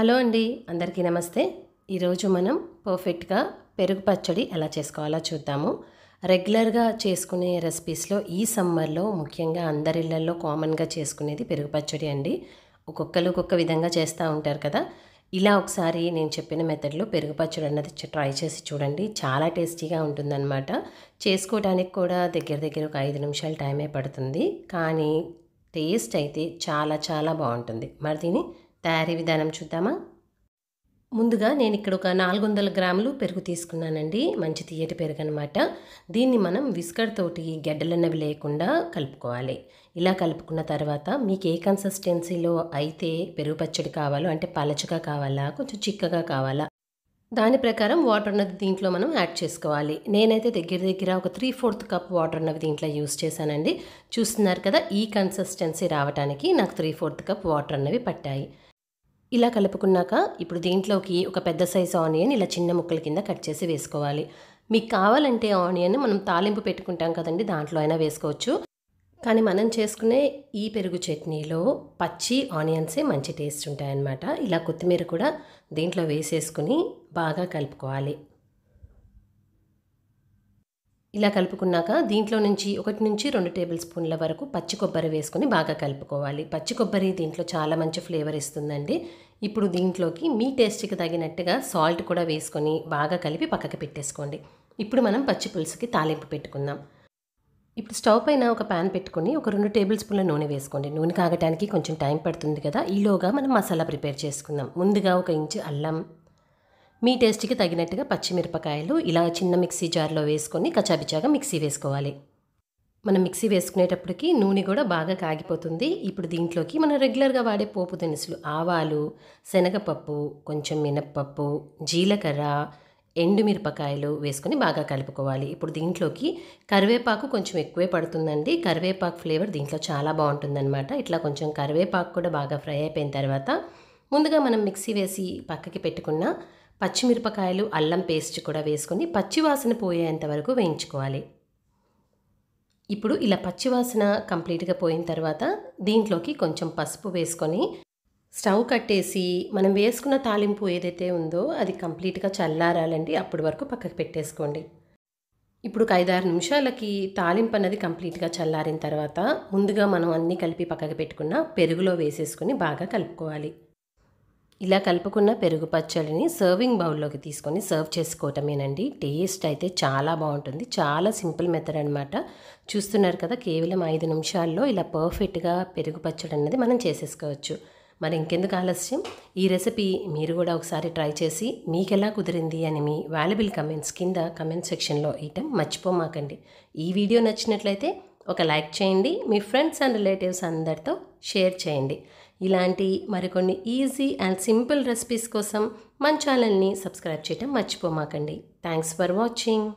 Hello అండి, అందరికీ నమస్తే. ఈరోజు మనం పర్ఫెక్ట్గా పెరుగు పచ్చడి ఎలా చేసుకోవాలో చూద్దాము. రెగ్యులర్గా చేసుకునే రెసిపీస్లో ఈ సమ్మర్లో ముఖ్యంగా అందరి ఇళ్లల్లో కామన్గా చేసుకునేది పెరుగు పచ్చడి అండి. ఒక్కొక్కరు ఒక్కొక్క విధంగా చేస్తూ ఉంటారు కదా. ఇలా ఒకసారి నేను చెప్పిన మెథడ్లో పెరుగు పచ్చడి అన్నది ట్రై చేసి చూడండి. చాలా టేస్టీగా ఉంటుందన్నమాట. చేసుకోవడానికి కూడా దగ్గర ఒక 5 నిమిషాలు టైమే పడుతుంది, కానీ టేస్ట్ అయితే చాలా చాలా బాగుంటుంది. మరి దీని తయారీ విధానం చూద్దామా. ముందుగా నేను ఇక్కడ ఒక 400 గ్రాములు పెరుగు తీసుకున్నానండి. మంచి తియ్యటి పెరుగు అనమాట. దీన్ని మనం విస్కర్ తోటి గడ్డలన్నవి లేకుండా కలుపుకోవాలి. ఇలా కలుపుకున్న తర్వాత మీకు ఏ కన్సిస్టెన్సీలో అయితే పెరుగు పచ్చడి కావాలో, అంటే పలచగా కావాలా కొంచెం చిక్కగా కావాలా, దాని ప్రకారం వాటర్ అన్నది దీంట్లో మనం యాడ్ చేసుకోవాలి. నేనైతే దగ్గర ఒక 3/4 కప్ వాటర్ అన్నవి దీంట్లో యూస్ చేశానండి. చూస్తున్నారు కదా, ఈ కన్సిస్టెన్సీ రావడానికి నాకు 3/4 కప్ వాటర్ అన్నవి పట్టాయి. ఇలా కలుపుకున్నాక ఇప్పుడు దీంట్లోకి ఒక పెద్ద సైజు ఆనియన్ ఇలా చిన్న ముక్కల కింద కట్ చేసి వేసుకోవాలి. మీకు కావాలంటే ఆనియన్ మనం తాలింపు పెట్టుకుంటాం కదండి, దాంట్లో అయినా వేసుకోవచ్చు. కానీ మనం చేసుకునే ఈ పెరుగు చట్నీలో పచ్చి ఆనియన్సే మంచి టేస్ట్ ఉంటాయన్నమాట. ఇలా కొత్తిమీర కూడా దీంట్లో వేసేసుకుని బాగా కలుపుకోవాలి. ఇలా కలుపుకున్నాక దీంట్లో నుంచి 1 నుంచి 2 టేబుల్ స్పూన్ల వరకు పచ్చి కొబ్బరి వేసుకొని బాగా కలుపుకోవాలి. పచ్చి కొబ్బరి దీంట్లో చాలా మంచి ఫ్లేవర్ ఇస్తుందండి. ఇప్పుడు దీంట్లోకి మీ టేస్ట్కి తగినట్టుగా సాల్ట్ కూడా వేసుకొని బాగా కలిపి పక్కకి పెట్టేసుకోండి. ఇప్పుడు మనం పచ్చి పులుసుకి తాలింపు పెట్టుకుందాం. ఇప్పుడు స్టవ్ పైన ఒక ప్యాన్ పెట్టుకొని ఒక 2 టేబుల్ స్పూన్ల నూనె వేసుకోండి. నూనె కాగటానికి కొంచెం టైం పడుతుంది కదా, ఈలోగా మనం మసాలా ప్రిపేర్ చేసుకుందాం. ముందుగా 1 ఇంచు అల్లం, మీ టేస్ట్కి తగినట్టుగా పచ్చిమిరపకాయలు ఇలా చిన్న మిక్సీ జార్లో వేసుకొని కచ్చాపిచ్చాగా మిక్సీ వేసుకోవాలి. మనం మిక్సీ వేసుకునేటప్పటికి నూనె కూడా బాగా కాగిపోతుంది. ఇప్పుడు దీంట్లోకి మనం రెగ్యులర్గా వాడే పోపు దినుసులు ఆవాలు, శనగపప్పు, కొంచెం మినప్పప్పు, జీలకర్ర, ఎండుమిరపకాయలు వేసుకొని బాగా కలుపుకోవాలి. ఇప్పుడు దీంట్లోకి కరివేపాకు కొంచెం ఎక్కువే పడుతుందండి. కరివేపాకు ఫ్లేవర్ దీంట్లో చాలా బాగుంటుందన్నమాట. ఇట్లా కొంచెం కరివేపాకు కూడా బాగా ఫ్రై అయిపోయిన తర్వాత ముందుగా మనం మిక్సీ వేసి పక్కకి పెట్టుకున్న పచ్చిమిరపకాయలు, అల్లం పేస్ట్ కూడా వేసుకొని పచ్చివాసన పోయేంత వరకు వేయించుకోవాలి. ఇప్పుడు ఇలా పచ్చివాసన కంప్లీట్గా పోయిన తర్వాత దీంట్లోకి కొంచెం పసుపు వేసుకొని స్టవ్ కట్టేసి మనం వేసుకున్న తాలింపు ఏదైతే ఉందో అది కంప్లీట్గా చల్లారాలండి. అప్పటి వరకు పక్కకు పెట్టేసుకోండి. ఇప్పుడు ఒక 5-6 నిమిషాలకి తాలింపు అన్నది కంప్లీట్గా చల్లారిన తర్వాత ముందుగా మనం అన్నీ కలిపి పక్కకు పెట్టుకున్న పెరుగులో వేసేసుకొని బాగా కలుపుకోవాలి. ఇలా కలుపుకున్న పెరుగు పచ్చడిని సర్వింగ్ బౌల్లోకి తీసుకొని సర్వ్ చేసుకోవటమేనండి. టేస్ట్ అయితే చాలా బాగుంటుంది. చాలా సింపుల్ మెథడ్ అనమాట. చూస్తున్నారు కదా, కేవలం 5 నిమిషాల్లో ఇలా పర్ఫెక్ట్గా పెరుగు పచ్చడి అన్నది మనం చేసేసుకోవచ్చు. మరి ఇంకెందుకు ఆలస్యం, ఈ రెసిపీ మీరు కూడా ఒకసారి ట్రై చేసి మీకు ఎలా కుదిరింది అని మీ వాల్యుబుల్ కమెంట్స్ కింద కమెంట్ సెక్షన్లో ఇవ్వటం మర్చిపోమాకండి. ఈ వీడియో నచ్చినట్లయితే ఒక లైక్ చేయండి. మీ ఫ్రెండ్స్ అండ్ రిలేటివ్స్ అందరితో షేర్ చేయండి. ఇలాంటి మరికొన్ని ఈజీ అండ్ సింపుల్ రెసిపీస్ కోసం మన ఛానల్ని సబ్స్క్రైబ్ చేయటం మర్చిపోమాకండి. Thanks for watching.